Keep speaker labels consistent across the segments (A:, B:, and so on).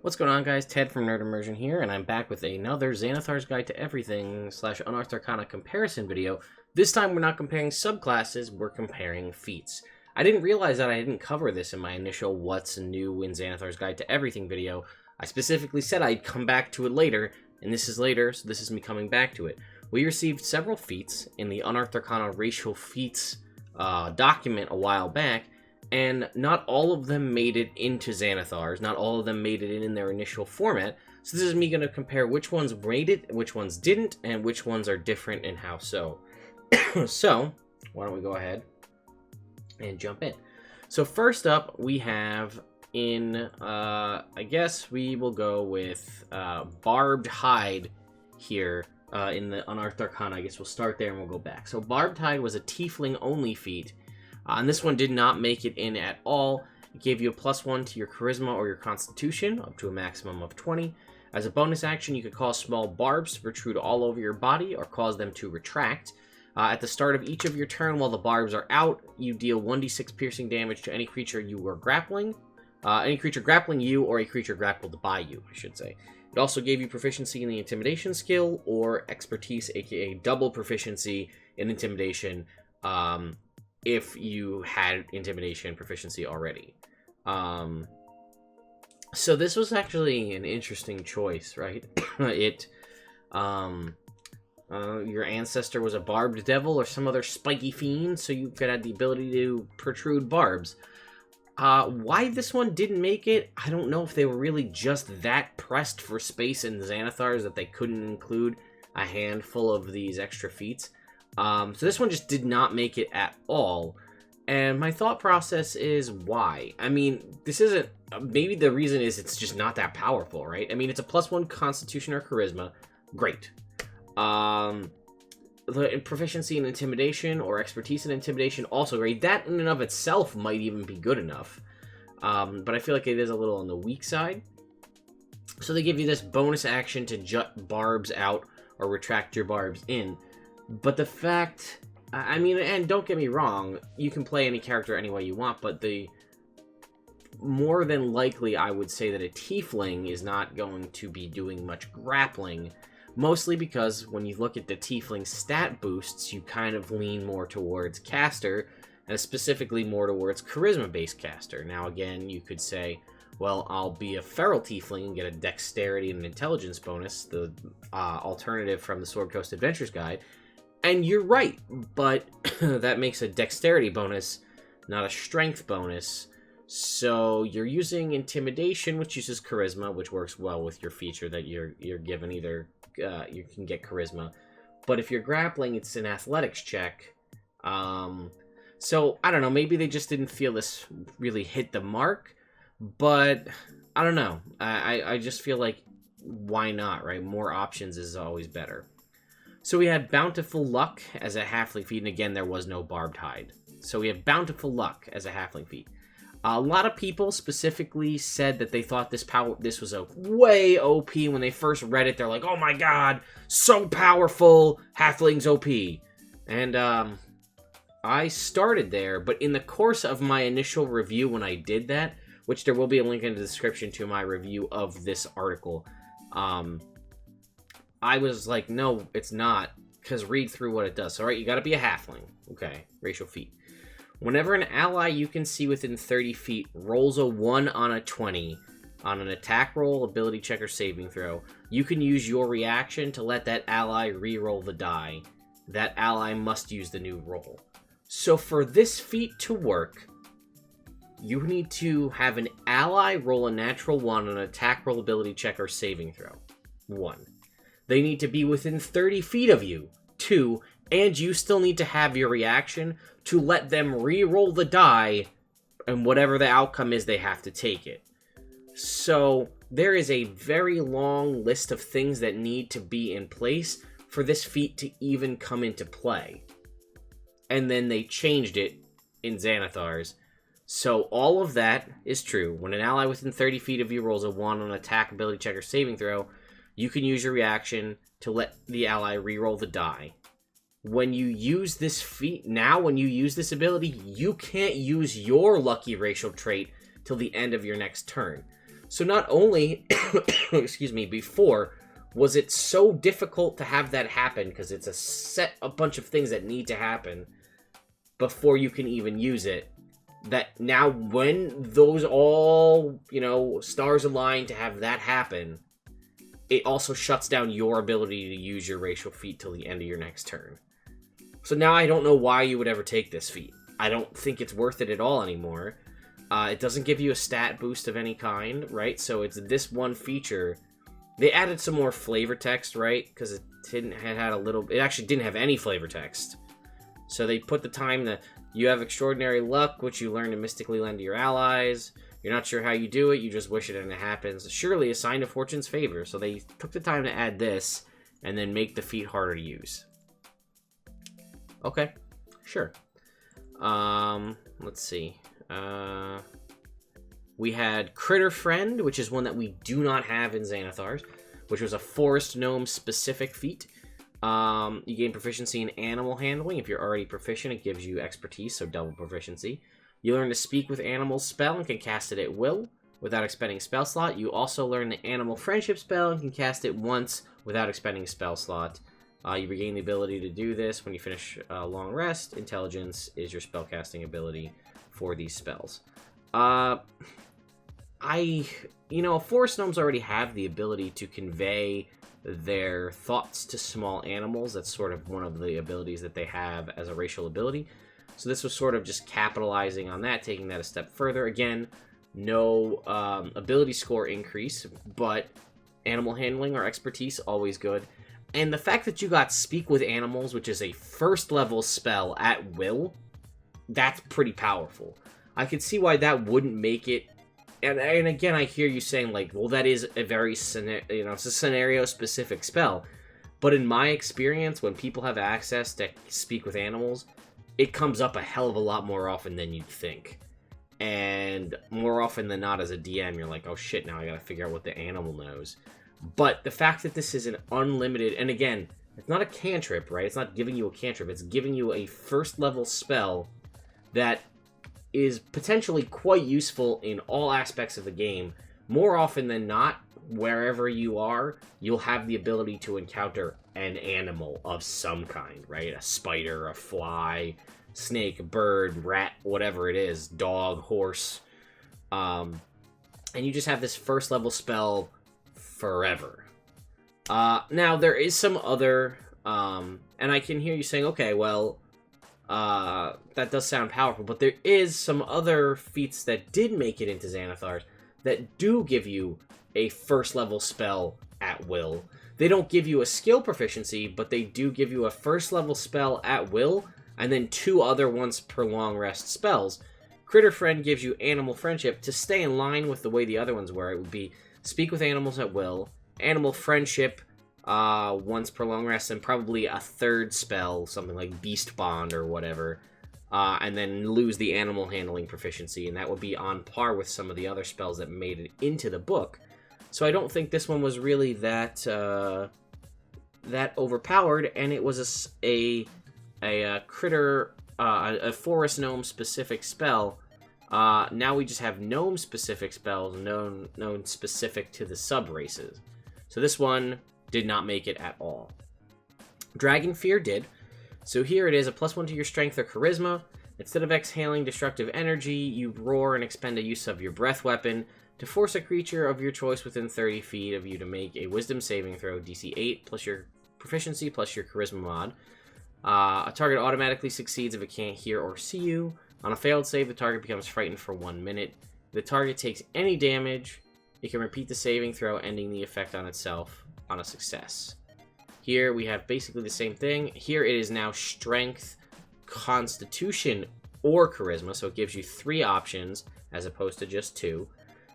A: What's going on, guys? Ted from Nerd Immersion here, and I'm back with another Xanathar's Guide to Everything / Unearthed Arcana comparison video. This time we're not comparing subclasses, we're comparing feats. I didn't realize that I didn't cover this in my initial What's New in Xanathar's Guide to Everything video. I specifically said I'd come back to it later, and this is later, so this is me coming back to it. We received several feats in the Unearthed Arcana racial feats document a while back, and not all of them made it into Xanathar's, not all of them made it in their initial format, so this is me going to compare which ones made it, which ones didn't, and which ones are different and how so. So, why don't we go ahead and jump in. So first up, we have in, I guess we will go with Barbed Hide here in the Unearthed Arcana. I guess we'll start there and we'll go back. So Barbed Hide was a Tiefling-only feat. And this one did not make it in at all. It gave you a +1 to your Charisma or your Constitution, up to a maximum of 20. As a bonus action, you could cause small barbs to protrude all over your body or cause them to retract. At the start of each of your turn, while the barbs are out, you deal 1d6 piercing damage to any creature you are grappling. Any creature grappling you or a creature grappled by you, I should say. It also gave you proficiency in the Intimidation skill or Expertise, aka double proficiency in Intimidation, if you had Intimidation proficiency already. So this was actually an interesting choice, right? Your ancestor was a barbed devil or some other spiky fiend, so you could have the ability to protrude barbs. Why this one didn't make it, I don't know if they were really just that pressed for space in Xanathar's that they couldn't include a handful of these extra feats. So this one just did not make it at all. And my thought process is why? I mean, this isn't... Maybe the reason is it's just not that powerful, right? I mean, it's a +1 Constitution or Charisma. Great. The proficiency in Intimidation or Expertise in Intimidation, also great. That in and of itself might even be good enough. But I feel like it is a little on the weak side. So they give you this bonus action to jut barbs out or retract your barbs in. But the fact... I mean, and don't get me wrong, you can play any character any way you want, but more than likely, I would say that a Tiefling is not going to be doing much grappling, mostly because when you look at the Tiefling stat boosts, you kind of lean more towards caster, and specifically more towards charisma-based caster. Now, again, you could say, well, I'll be a feral Tiefling and get a dexterity and an intelligence bonus, the alternative from the Sword Coast Adventures Guide. And you're right, but that makes a dexterity bonus, not a strength bonus. So you're using Intimidation, which uses Charisma, which works well with your feature that you're given. Either you can get Charisma, but if you're grappling, it's an Athletics check. So I don't know. Maybe they just didn't feel this really hit the mark, but I don't know. I just feel like why not, right? More options is always better. So we had Bountiful Luck as a halfling feat, and again, there was no Barbed Hide. So we have Bountiful Luck as a halfling feat. A lot of people specifically said that they thought this was a way OP. When they first read it, they're like, oh my god, so powerful, halflings OP. And I started there, but in the course of my initial review when I did that, which there will be a link in the description to my review of this article, I was like, no, it's not, because read through what it does. So, all right, you got to be a halfling. Okay, racial feat. Whenever an ally you can see within 30 feet rolls a 1 on a 20 on an attack roll, ability check, or saving throw, you can use your reaction to let that ally re-roll the die. That ally must use the new roll. So for this feat to work, you need to have an ally roll a natural 1 on an attack roll, ability check, or saving throw. 1. They need to be within 30 feet of you. 2, and you still need to have your reaction to let them re-roll the die, and whatever the outcome is, they have to take it. So there is a very long list of things that need to be in place for this feat to even come into play. And then they changed it in Xanathar's. So all of that is true. When an ally within 30 feet of you rolls a 1 on attack, ability check, or saving throw, you can use your reaction to let the ally re-roll the die. When you use this feat, when you use this ability, you can't use your lucky racial trait till the end of your next turn. So not only, excuse me, before, was it so difficult to have that happen, because it's a bunch of things that need to happen before you can even use it, that now when those all, stars align to have that happen, it also shuts down your ability to use your racial feat till the end of your next turn. So now I don't know why you would ever take this feat. I don't think it's worth it at all anymore. It doesn't give you a stat boost of any kind, right? So it's this one feature. They added some more flavor text, right? Because it actually didn't have any flavor text. So they put the time that you have extraordinary luck, which you learn to mystically lend to your allies. You're not sure how you do it, you just wish it and it happens. Surely a sign of fortune's favor. So they took the time to add this and then make the feat harder to use. Okay, sure. Let's see. We had Critter Friend, which is one that we do not have in Xanathar's, which was a forest gnome specific feat. You gain proficiency in animal handling. If you're already proficient, it gives you expertise, so double proficiency. You learn to speak with animals spell and can cast it at will without expending spell slot. You also learn the animal friendship spell and can cast it once without expending spell slot. You regain the ability to do this when you finish a long rest. Intelligence is your spellcasting ability for these spells. Forest gnomes already have the ability to convey their thoughts to small animals. That's sort of one of the abilities that they have as a racial ability. So this was sort of just capitalizing on that, taking that a step further. Again, no ability score increase, but animal handling or expertise, always good. And the fact that you got Speak with Animals, which is a first level spell at will, that's pretty powerful. I could see why that wouldn't make it. And again, I hear you saying, like, well, that is a very, it's a scenario-specific spell. But in my experience, when people have access to Speak with Animals, it comes up a hell of a lot more often than you'd think. And more often than not, as a DM, you're like, oh shit, now I gotta figure out what the animal knows. But the fact that this is an unlimited, and again, it's not a cantrip, right? It's not giving you a cantrip, it's giving you a first-level spell that is potentially quite useful in all aspects of the game. More often than not, wherever you are, you'll have the ability to encounter an animal of some kind, right? A spider, a fly, snake, bird, rat, whatever it is, dog, horse. And you just have this first level spell forever. Now, there is some other, and I can hear you saying, okay, well, that does sound powerful, but there is some other feats that did make it into Xanathar's that do give you a first level spell at will. They don't give you a skill proficiency, but they do give you a first level spell at will, and then 2 other once per long rest spells. Critter Friend gives you Animal Friendship. To stay in line with the way the other ones were, it would be Speak with Animals at will, Animal Friendship once per long rest, and probably a third spell, something like Beast Bond or whatever, and then lose the animal handling proficiency, and that would be on par with some of the other spells that made it into the book. So I don't think this one was really that overpowered, and it was a critter, a forest gnome specific spell. Now we just have gnome specific spells known specific to the sub races. So this one did not make it at all. Dragon Fear did. So here it is, a +1 to your strength or charisma. Instead of exhaling destructive energy, you roar and expend a use of your breath weapon to force a creature of your choice within 30 feet of you to make a wisdom saving throw, DC 8, plus your proficiency, plus your charisma mod. A target automatically succeeds if it can't hear or see you. On a failed save, the target becomes frightened for 1 minute. If the target takes any damage, it can repeat the saving throw, ending the effect on itself on a success. Here we have basically the same thing. Here it is now strength, constitution, or charisma, so it gives you 3 options as opposed to just 2.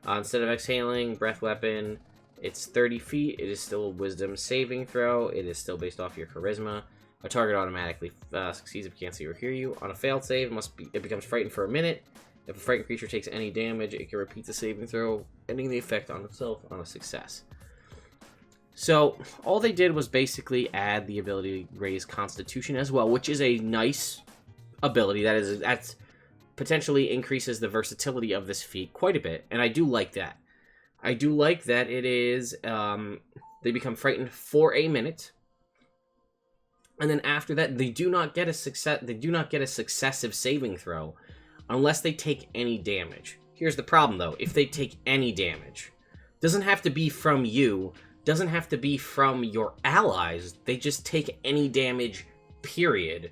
A: Instead of exhaling breath weapon, it's 30 feet. It is still a wisdom saving throw. It is still based off your charisma. A target automatically succeeds if it can't see or hear you. On a failed save, it becomes frightened for 1 minute. If a frightened creature takes any damage, it can repeat the saving throw, ending the effect on itself on a success. So all they did was basically add the ability to raise Constitution as well, which is a nice ability. That's potentially increases the versatility of this feat quite a bit, and I do like that. I do like that it is, they become frightened for a minute. And then after that, they do not get a successive saving throw unless they take any damage. Here's the problem, though. If they take any damage, doesn't have to be from you, doesn't have to be from your allies. They just take any damage, period.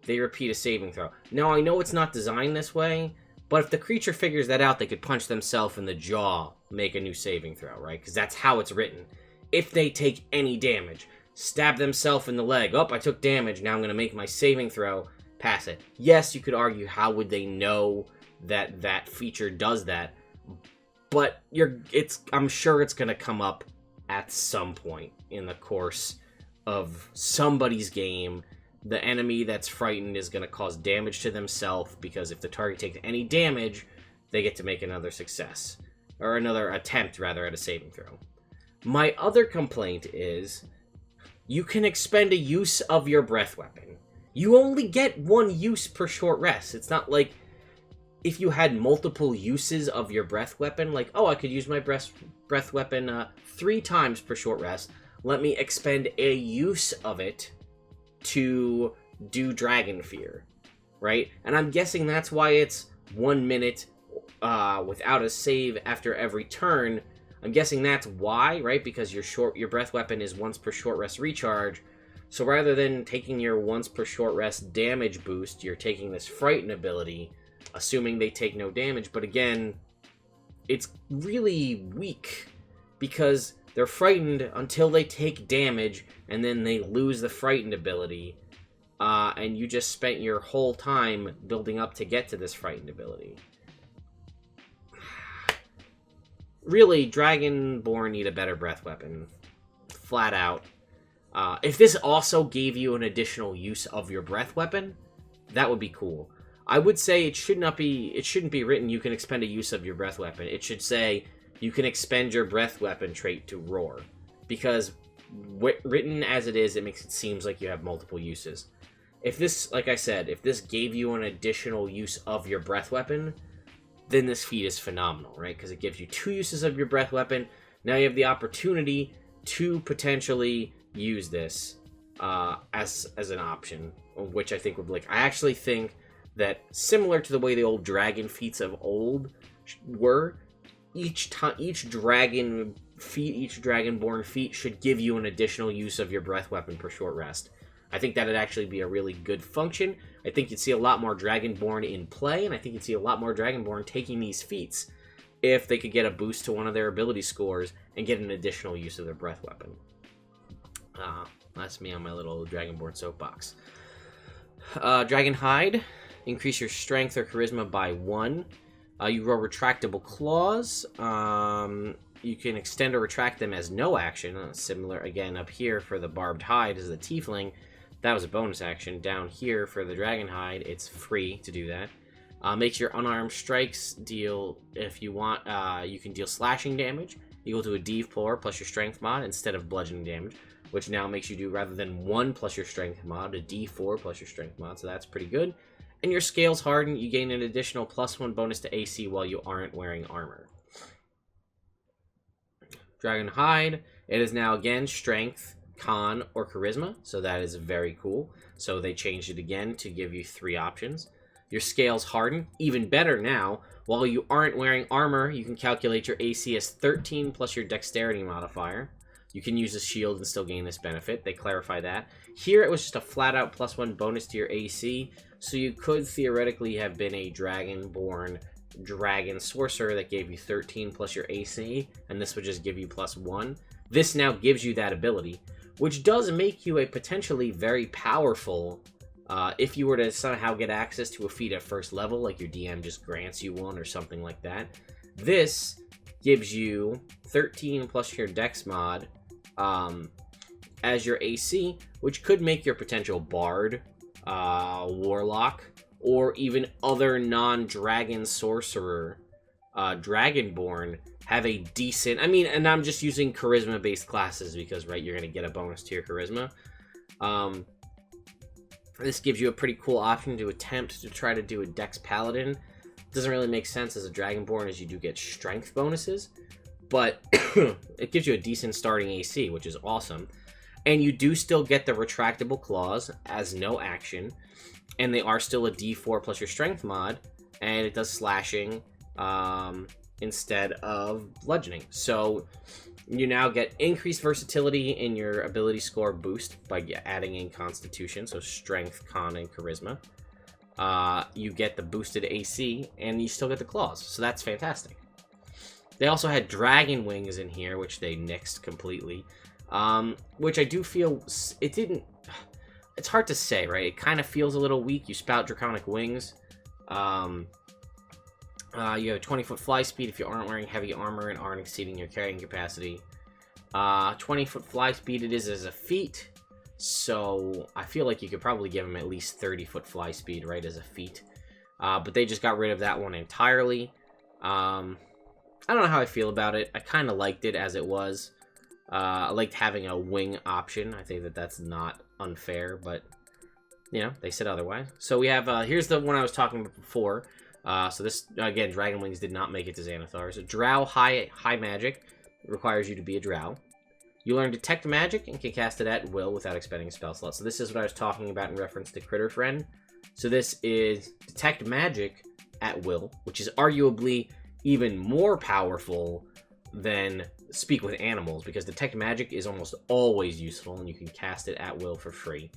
A: They repeat a saving throw. Now, I know it's not designed this way, but if the creature figures that out, they could punch themselves in the jaw, make a new saving throw, right? Because that's how it's written. If they take any damage, stab themselves in the leg. Oh, I took damage. Now I'm going to make my saving throw. Pass it. Yes, you could argue, how would they know that that feature does that? But I'm sure it's going to come up at some point in the course of somebody's game. The enemy that's frightened is going to cause damage to themselves, because if the target takes any damage, they get to make another success. Or another attempt, rather, at a saving throw. My other complaint is, you can expend a use of your breath weapon. You only get one use per short rest. It's not like if you had multiple uses of your breath weapon, like, oh, I could use my breath weapon 3 times per short rest. Let me expend a use of it to do Dragon Fear, right? And I'm guessing that's why it's 1 minute without a save after every turn. I'm guessing that's why, right? Because your breath weapon is once per short rest recharge. So rather than taking your once per short rest damage boost, you're taking this Frighten ability, assuming they take no damage. But again, it's really weak, because they're frightened until they take damage, and then they lose the Frightened ability. And you just spent your whole time building up to get to this Frightened ability. Really, Dragonborn need a better breath weapon. Flat out. If this also gave you an additional use of your breath weapon, that would be cool. I would say it shouldn't be written you can expend a use of your breath weapon. It should say you can expend your breath weapon trait to roar. Because written as it is, it makes it seem like you have multiple uses. If this, like I said, if this gave you an additional use of your breath weapon, then this feat is phenomenal, right? Because it gives you 2 uses of your breath weapon. Now you have the opportunity to potentially use this as an option, which I think would be like, I actually think that similar to the way the old dragon feats of old were, each dragon feat, each dragonborn feat should give you an additional use of your breath weapon per short rest. I think that'd actually be a really good function. I think you'd see a lot more dragonborn in play, and I think you'd see a lot more dragonborn taking these feats if they could get a boost to one of their ability scores and get an additional use of their breath weapon. That's me on my little dragonborn soapbox. Dragon Hide. Increase your strength or charisma by 1. You roll retractable claws. You can extend or retract them as no action. Similar, again, up here for the barbed hide is the tiefling. That was a bonus action. Down here for the dragon hide, it's free to do that. Makes your unarmed strikes deal, if you want, you can deal slashing damage equal to a d4 plus your strength mod instead of bludgeoning damage, which now makes you do, rather than 1 plus your strength mod, a d4 plus your strength mod, so that's pretty good. And your scales harden, you gain an additional +1 bonus to AC while you aren't wearing armor. Dragon Hide, it is now again strength, con, or charisma, so that is very cool. So they changed it again to give you 3 options. Your scales harden, even better now. While you aren't wearing armor, you can calculate your AC as 13 plus your dexterity modifier. You can use a shield and still gain this benefit. They clarify that. Here it was just a flat-out +1 bonus to your AC, so you could theoretically have been a dragonborn dragon sorcerer that gave you 13 plus your AC, and this would just give you +1. This now gives you that ability, which does make you a potentially very powerful, if you were to somehow get access to a feat at first level, like your DM just grants you one or something like that. This gives you 13 plus your dex mod as your AC, which could make your potential bard, warlock, or even other non-dragon sorcerer, dragonborn, have a decent, I mean, and I'm just using charisma-based classes because, right, you're going to get a bonus to your charisma. This gives you a pretty cool option to attempt to try to do a dex paladin. Doesn't really make sense as a dragonborn, as you do get strength bonuses, but it gives you a decent starting AC, which is awesome. And you do still get the retractable claws as no action, and they are still a D4 plus your strength mod, and it does slashing instead of bludgeoning. So you now get increased versatility in your ability score boost by adding in Constitution, so Strength, Con, and Charisma. You get the boosted AC, and you still get the claws, so that's fantastic. They also had Dragon Wings in here, which they nixed completely, which I do feel it didn't... It's hard to say, right? It kind of feels a little weak. You spout Draconic Wings. You have 20-foot fly speed if you aren't wearing heavy armor and aren't exceeding your carrying capacity. 20-foot fly speed it is as a feat, so I feel like you could probably give him at least 30-foot fly speed, right, as a feat. But they just got rid of that one entirely. I don't know how I feel about it. I kind of liked it as it was. I liked having a wing option. I think that that's not unfair, but, you know, they said otherwise. So we have, here's the one I was talking about before. So this, again, Dragon Wings did not make it to Xanathar. So Drow High Magic requires you to be a Drow. You learn Detect Magic and can cast it at will without expending a spell slot. So this is what I was talking about in reference to Critter Friend. So this is Detect Magic at will, which is arguably even more powerful than Speak with Animals, because Detect Magic is almost always useful, and you can cast it at will for free.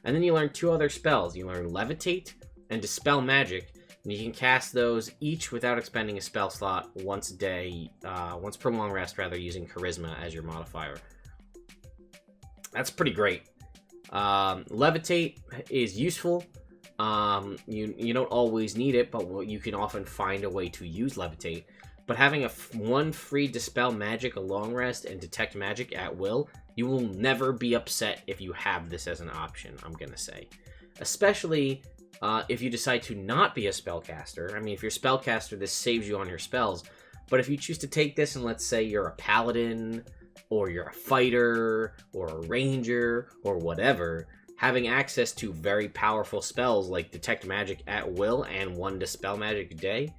A: And then you learn two other spells. You learn Levitate and Dispel Magic, and you can cast those each without expending a spell slot once a day, once per long rest, rather, using Charisma as your modifier. That's pretty great. Levitate is useful. You don't always need it, but you can often find a way to use Levitate. But having one free Dispel Magic, a long rest, and Detect Magic at will, you will never be upset if you have this as an option, I'm going to say. Especially if you decide to not be a spellcaster. I mean, if you're a spellcaster, this saves you on your spells. But if you choose to take this and let's say you're a paladin, or you're a fighter, or a ranger, or whatever, having access to very powerful spells like Detect Magic at will and one Dispel Magic a day,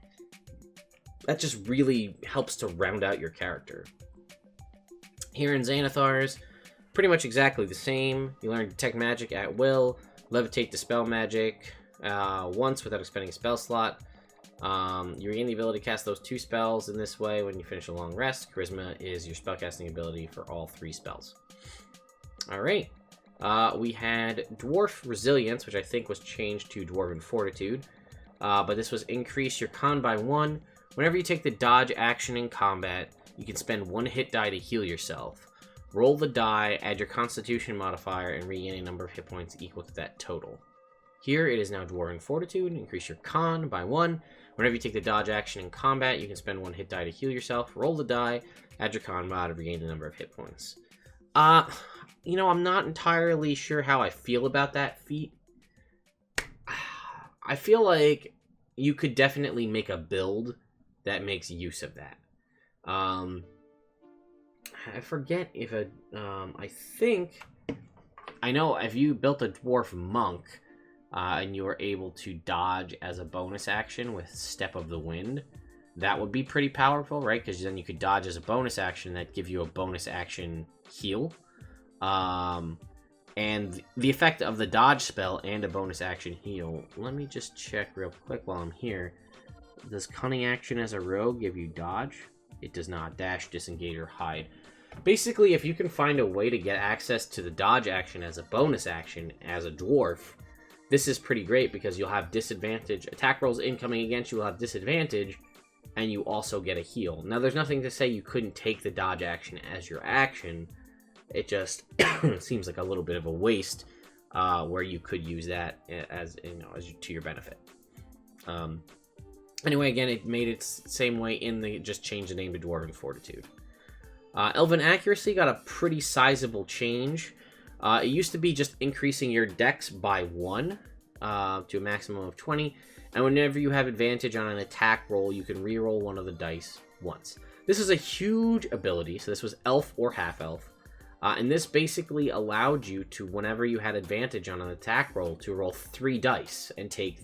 A: that just really helps to round out your character. Here in Xanathar's, pretty much exactly the same. You learn Detect Magic at will, Levitate, Dispel Magic once without expending a spell slot. You regain the ability to cast those two spells in this way when you finish a long rest. Charisma is your spellcasting ability for all three spells. Alright. We had Dwarf Resilience, which I think was changed to Dwarven Fortitude. But this was increase your con by 1. Whenever you take the dodge action in combat, you can spend 1 hit die to heal yourself. Roll the die, add your Constitution modifier, and regain a number of hit points equal to that total. Here it is now Dwarven Fortitude. Increase your con by 1. Whenever you take the dodge action in combat, you can spend 1 hit die to heal yourself. Roll the die, add your con mod, and regain a number of hit points. You know, I'm not entirely sure how I feel about that feat. I feel like you could definitely make a build that makes use of that. I forget if I know if you built a dwarf monk and you were able to dodge as a bonus action with Step of the Wind, that would be pretty powerful, right? Because then you could dodge as a bonus action that give you a bonus action heal. And the effect of the dodge spell and a bonus action heal. Let me just check real quick while I'm here. Does Cunning Action as a rogue give you dodge? It does not. Dash, disengage, or hide. Basically, if you can find a way to get access to the dodge action as a bonus action as a dwarf, this is pretty great because you'll have disadvantage. Attack rolls incoming against you will have disadvantage, and you also get a heal. Now, there's nothing to say you couldn't take the dodge action as your action. It just seems like a little bit of a waste where you could use that as to your benefit. Anyway, again, it made it same way just changed the name to Dwarven Fortitude. Elven Accuracy got a pretty sizable change. It used to be just increasing your dex by 1 to a maximum of 20, and whenever you have advantage on an attack roll, you can re-roll one of the dice once. This is a huge ability, so this was elf or half-elf. And this basically allowed you to, whenever you had advantage on an attack roll, to roll 3 dice and take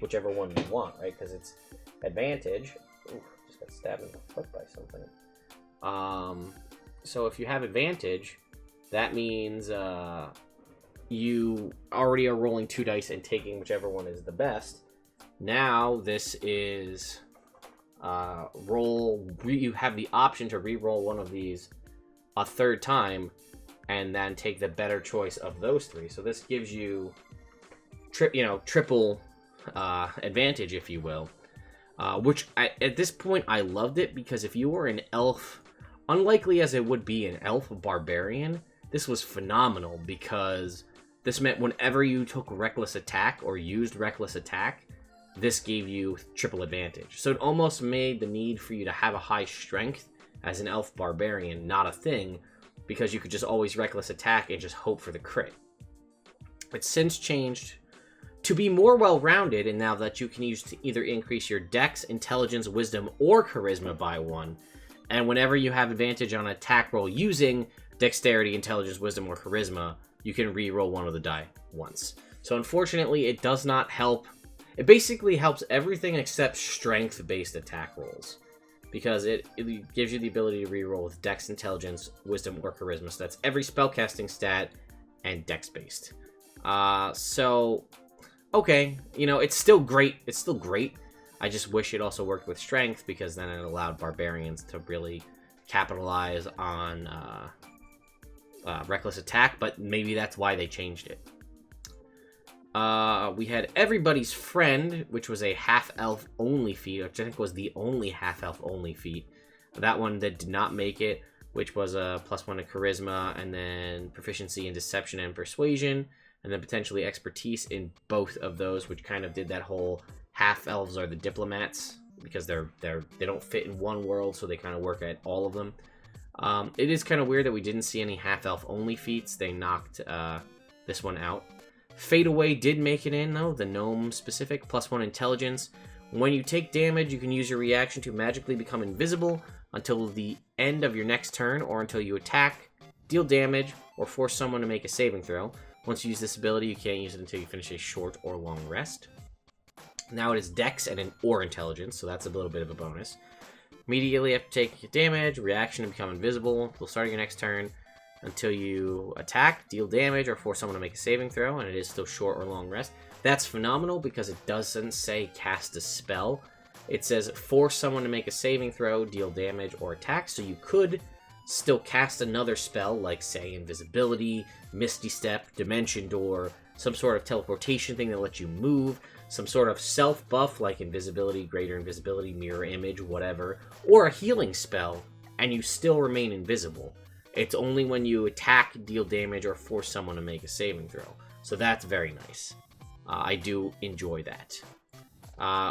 A: whichever one you want, right? Because it's advantage. Ooh, just got stabbed in the foot by something. So if you have advantage, that means you already are rolling 2 dice and taking whichever one is the best. Now this is you have the option to re-roll one of these a third time and then take the better choice of those 3. So this gives you triple advantage, if you will. Which at this point I loved it, because if you were an elf, unlikely as it would be an elf barbarian, this was phenomenal, because this meant whenever you took reckless attack or used reckless attack, this gave you triple advantage. So it almost made the need for you to have a high strength as an elf barbarian not a thing, because you could just always reckless attack and just hope for the crit. It's since changed to be more well-rounded, and now that you can use to either increase your dex, intelligence, wisdom, or charisma by 1. And whenever you have advantage on an attack roll using dexterity, intelligence, wisdom, or charisma, you can re-roll one of the die once. So unfortunately, it does not help. It basically helps everything except strength-based attack rolls, because it gives you the ability to re-roll with dex, intelligence, wisdom, or charisma. So that's every spellcasting stat and dex-based. So, okay, it's still great. It's still great. I just wish it also worked with strength, because then it allowed barbarians to really capitalize on reckless attack, but maybe that's why they changed it. We had Everybody's Friend, which was a half-elf only feat, which I think was the only half-elf only feat. That one that did not make it, which was a +1 to charisma, and then proficiency in deception and persuasion, and then potentially expertise in both of those, which kind of did that whole half-elves are the diplomats, because they don't fit in one world, so they kind of work at all of them. It is kind of weird that we didn't see any half-elf only feats. They knocked this one out. Fade Away did make it in, though, the gnome specific, +1 intelligence. When you take damage, you can use your reaction to magically become invisible until the end of your next turn, or until you attack, deal damage, or force someone to make a saving throw. Once you use this ability, you can't use it until you finish a short or long rest. Now it is dex or intelligence, so that's a little bit of a bonus. Immediately after taking damage, reaction to become invisible. You'll start your next turn until you attack, deal damage, or force someone to make a saving throw, and it is still short or long rest. That's phenomenal, because it doesn't say cast a spell. It says force someone to make a saving throw, deal damage, or attack, so you could still cast another spell, like, say, Invisibility, Misty Step, Dimension Door, some sort of teleportation thing that lets you move, some sort of self-buff, like Invisibility, Greater Invisibility, Mirror Image, whatever, or a healing spell, and you still remain invisible. It's only when you attack, deal damage, or force someone to make a saving throw. So that's very nice. I do enjoy that.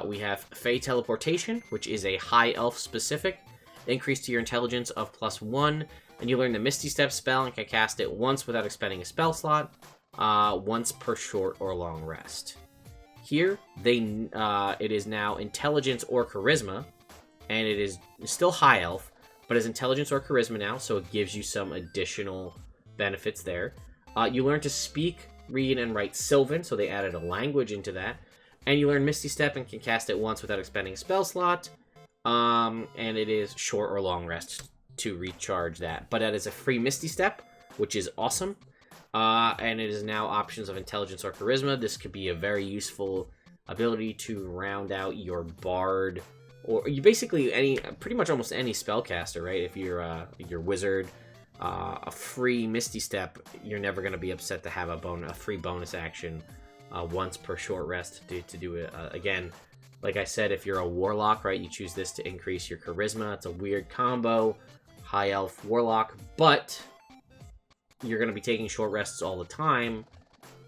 A: We have Fae Teleportation, which is a high elf specific. Increase to your intelligence of +1, and you learn the Misty Step spell and can cast it once without expending a spell slot, once per short or long rest. Here, it is now intelligence or charisma, and it is still high elf, but it's intelligence or charisma now, so it gives you some additional benefits there. You learn to speak, read, and write Sylvan, so they added a language into that. And you learn Misty Step and can cast it once without expending a spell slot. And it is short or long rest to recharge that. But that is a free Misty Step, which is awesome. And it is now options of intelligence or charisma. This could be a very useful ability to round out your bard, or you basically pretty much almost any spellcaster, right? If you're wizard, a free Misty Step, you're never going to be upset to have a free bonus action once per short rest to do it again. Like I said, if you're a warlock, right, you choose this to increase your charisma. It's a weird combo, high elf warlock, but you're going to be taking short rests all the time.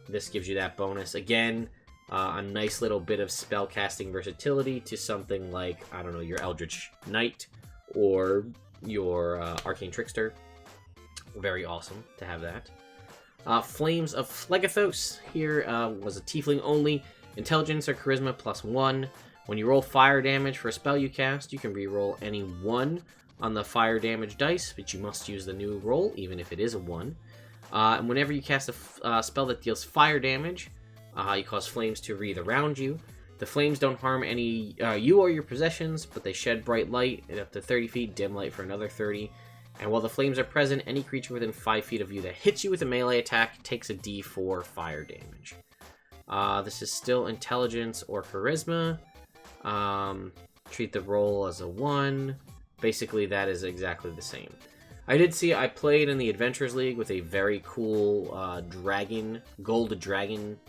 A: This gives you that bonus. Again, a nice little bit of spellcasting versatility to something like, I don't know, your Eldritch Knight or your Arcane Trickster. Very awesome to have that. Flames of Phlegethos here was a Tiefling only. Intelligence or Charisma +1. When you roll fire damage for a spell you cast, you can reroll any 1 on the fire damage dice, but you must use the new roll, even if it is a 1. And whenever you cast a spell that deals fire damage, you cause flames to wreathe around you. The flames don't harm any you or your possessions, but they shed bright light at up to 30 feet, dim light for another 30. And while the flames are present, any creature within 5 feet of you that hits you with a melee attack takes a d4 fire damage. This is still intelligence or charisma. Treat the roll as a 1. Basically, that is exactly the same. I played in the Adventurers League with a very cool gold dragon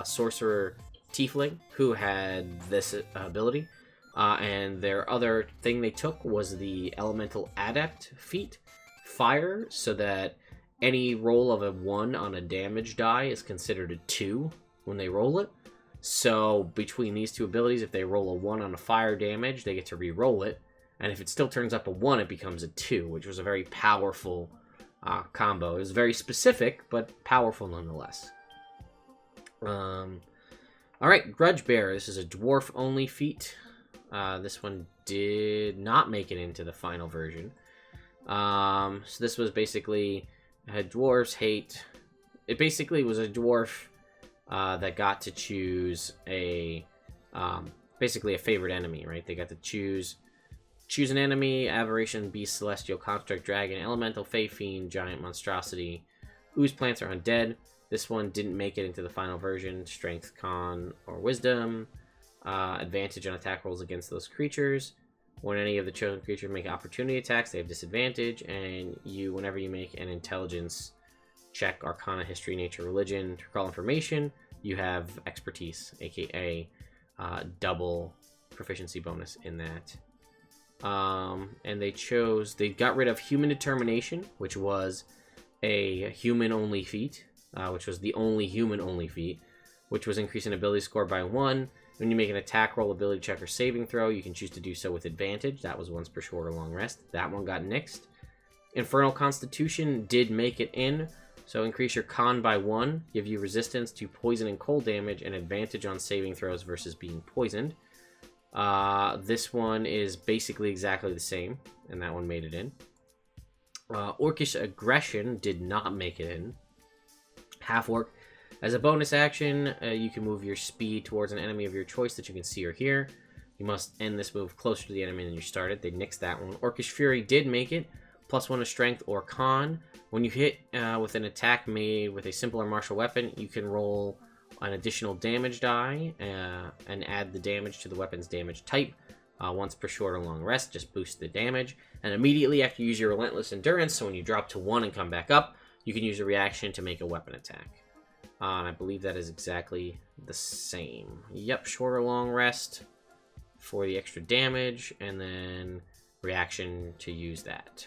A: sorcerer Tiefling who had this ability. And their other thing they took was the Elemental Adept feat, Fire, so that any roll of a 1 on a damage die is considered a 2 when they roll it. So between these two abilities, if they roll a 1 on a fire damage, they get to re-roll it. And if it still turns up a 1, it becomes a 2, which was a very powerful combo. It was very specific, but powerful nonetheless. Alright, Grudge Bear. This is a dwarf-only feat. This one did not make it into the final version. So this was basically, had dwarves hate. It basically was a dwarf that got to choose basically a favorite enemy, right? They got to choose an enemy: aberration, beast, celestial, construct, dragon, elemental, fae, fiend, giant, monstrosity. Ooze plants are undead. This one didn't make it into the final version. Strength, con, or wisdom. Advantage on attack rolls against those creatures. When any of the chosen creatures make opportunity attacks, they have disadvantage. And whenever you make an intelligence check, Arcana, History, Nature, Religion, to recall information, you have expertise, aka double proficiency bonus in that. And they got rid of Human Determination, which was a human-only feat, which was the only human-only feat, which was increasing ability score by 1. When you make an attack roll, ability check, or saving throw, you can choose to do so with advantage. That was once per short or long rest. That one got nixed. Infernal Constitution did make it in, so increase your con by 1, give you resistance to poison and cold damage, and advantage on saving throws versus being poisoned. This one is basically exactly the same, and that one made it in. Orcish Aggression did not make it in. Half-Orc. As a bonus action, you can move your speed towards an enemy of your choice that you can see or hear. You must end this move closer to the enemy than you started. They nixed that one. Orcish Fury did make it. +1 to strength or con. When you hit with an attack made with a simple or martial weapon, you can roll an additional damage die and add the damage to the weapon's damage type. Once per short or long rest, just boost the damage. And immediately after you use your Relentless Endurance, so when you drop to 1 and come back up, you can use a reaction to make a weapon attack. And I believe that is exactly the same. Yep, short or long rest for the extra damage, and then reaction to use that.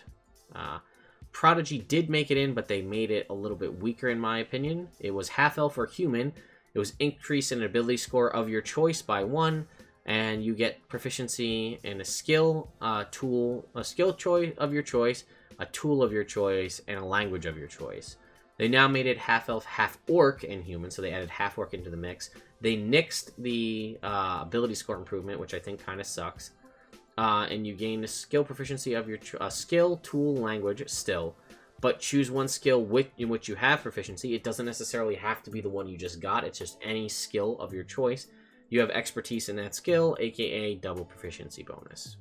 A: Prodigy did make it in, but they made it a little bit weaker in my opinion. It was half-elf or human. It was increase in ability score of your choice by 1, and you get proficiency in a skill, tool, a skill choice of your choice, a tool of your choice, and a language of your choice. They now made it half-elf, half-orc in human, so they added half-orc into the mix. They nixed the ability score improvement, which I think kind of sucks. And you gain the skill proficiency of your skill, tool, language still. But choose one skill in which you have proficiency. It doesn't necessarily have to be the one you just got. It's just any skill of your choice. You have expertise in that skill, aka double proficiency bonus.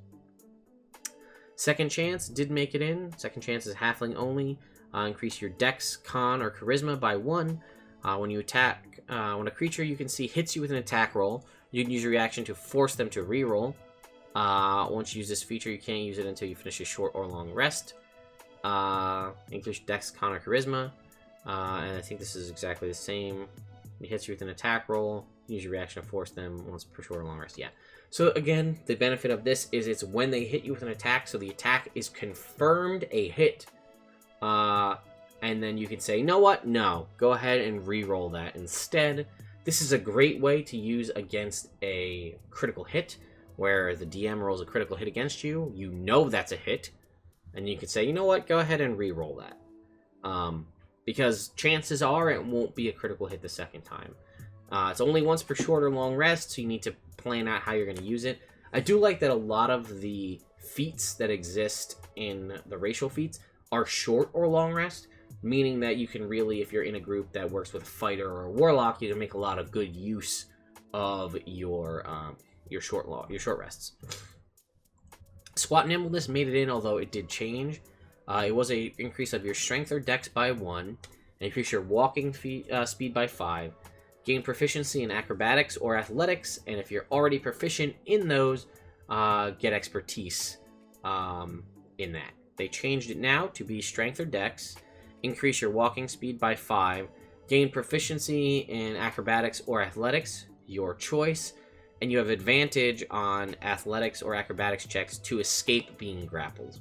A: Second Chance did make it in. Second Chance is halfling only. Increase your dex, con, or charisma by 1. When you attack, when a creature you can see hits you with an attack roll, you can use your reaction to force them to reroll. Once you use this feature, you can't use it until you finish a short or long rest. Increase your dex, con, or charisma. And I think this is exactly the same. It hits you with an attack roll. Use your reaction to force them once per short or long rest. Yeah. So again, the benefit of this is it's when they hit you with an attack, so the attack is confirmed a hit. And then you can say, you know what? No. Go ahead and re-roll that instead. This is a great way to use against a critical hit, where the DM rolls a critical hit against you. You know that's a hit. And you can say, you know what? Go ahead and re-roll that. Because chances are it won't be a critical hit the second time. It's only once per short or long rest, so you need to plan out how you're going to use it. I do like that a lot of the feats that exist in the racial feats are short or long rest, meaning that you can really, if you're in a group that works with a fighter or a warlock, you can make a lot of good use of your short rests. Squat Nimbleness made it in, although it did change. It was a increase of your strength or dex by 1, and increase your walking speed by 5. Gain proficiency in acrobatics or athletics, and if you're already proficient in those, get expertise in that. They changed it now to be strength or dex. Increase your walking speed by 5. Gain proficiency in acrobatics or athletics, your choice, and you have advantage on athletics or acrobatics checks to escape being grappled.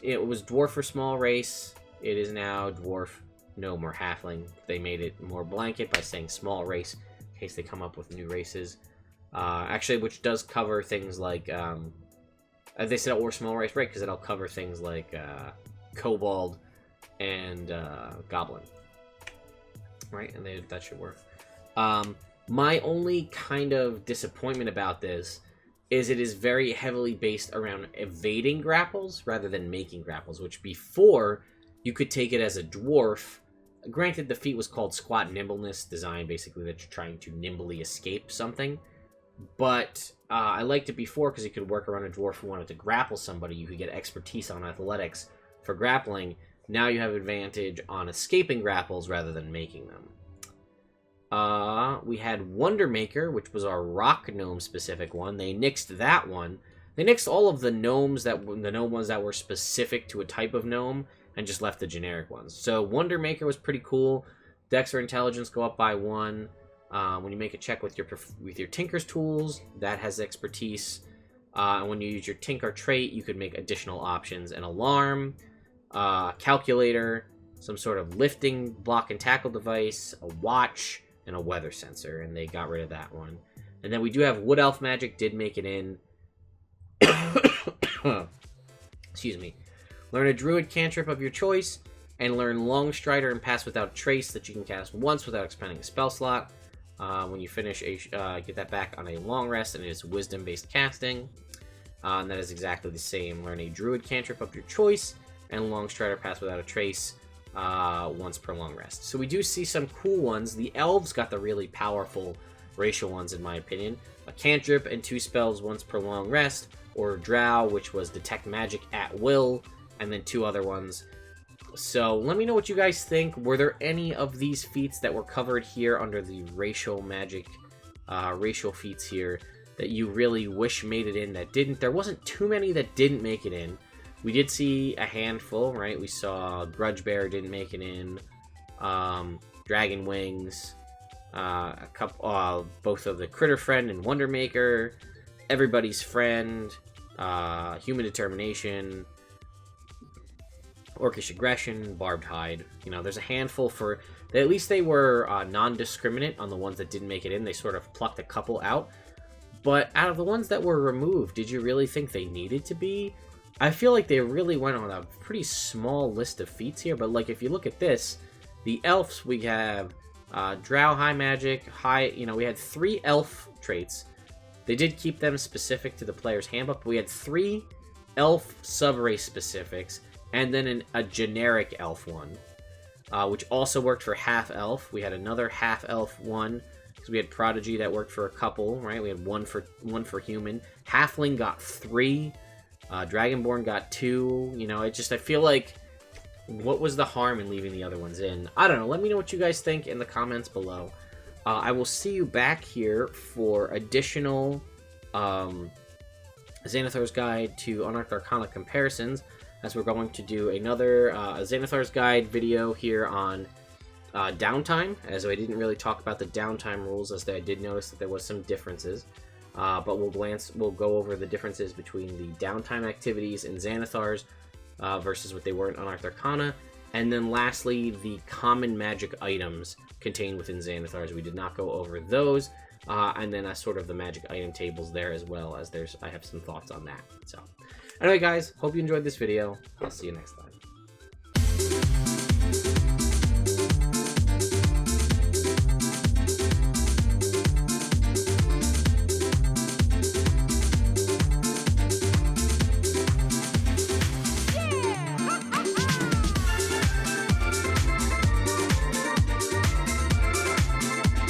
A: It was dwarf for small race. It is now dwarf, gnome, or halfling. They made it more blanket by saying small race in case they come up with new races. Actually, which does cover things like they said or small race, right? Because it'll cover things like kobold and goblin, right? And that should work. My only kind of disappointment about this is it is very heavily based around evading grapples rather than making grapples, which before you could take it as a dwarf. Granted, the feat was called Squat Nimbleness, designed basically that you're trying to nimbly escape something. But I liked it before because you could work around a dwarf who wanted to grapple somebody. You could get expertise on athletics for grappling. Now you have advantage on escaping grapples rather than making them. We had Wonder Maker, which was our rock gnome specific one. They nixed that one. They nixed all of the gnomes the gnome ones that were specific to a type of gnome and just left the generic ones. So Wonder Maker was pretty cool. Dex or intelligence go up by 1. When you make a check with your Tinker's tools, that has expertise. And when you use your Tinker trait, you could make additional options: an alarm, calculator, some sort of lifting, block and tackle device, a watch, and a weather sensor. And they got rid of that one. And then we do have Wood Elf Magic did make it in. Excuse me. Learn a Druid cantrip of your choice, and learn Long Strider and Pass Without Trace that you can cast once without expending a spell slot. When you finish, get that back on a long rest, and it is wisdom-based casting. And that is exactly the same. Learn a Druid cantrip of your choice, and Long Strider Pass Without a Trace once per long rest. So we do see some cool ones. The elves got the really powerful racial ones, in my opinion. A cantrip and 2 spells once per long rest, or Drow, which was Detect Magic at Will, and then 2 other ones. So let me know what you guys think. Were there any of these feats that were covered here under the racial magic, racial feats here that you really wish made it in that didn't? There wasn't too many that didn't make it in. We did see a handful, right? We saw Grudge Bear didn't make it in. Dragon Wings, a couple, both of the Critter Friend and Wonder Maker, Everybody's Friend, Human Determination, Orcish Aggression, Barbed Hide. You know, there's a handful for... At least they were non-discriminate on the ones that didn't make it in. They sort of plucked a couple out. But out of the ones that were removed, did you really think they needed to be? I feel like they really went on a pretty small list of feats here. But, like, if you look at this, the elves, we have Drow High Magic, we had 3 elf traits. They did keep them specific to the player's handbook, but we had 3 elf sub-race specifics, and then a generic elf one, which also worked for half-elf. We had another half-elf one, because we had Prodigy that worked for a couple, right? We had one for human. Halfling got 3. Dragonborn got 2. You know, I feel like, what was the harm in leaving the other ones in? I don't know. Let me know what you guys think in the comments below. I will see you back here for additional Xanathar's Guide to Unearthed Arcana comparisons, as we're going to do another Xanathar's Guide video here on downtime, as I didn't really talk about the downtime rules, as I did notice that there was some differences. But we'll go over the differences between the downtime activities in Xanathar's versus what they were in Unearthed Arcana. And then lastly, the common magic items contained within Xanathar's. We did not go over those. And then sort of the magic item tables there as well, as I have some thoughts on that. So anyway, guys, hope you enjoyed this video. I'll see you next time.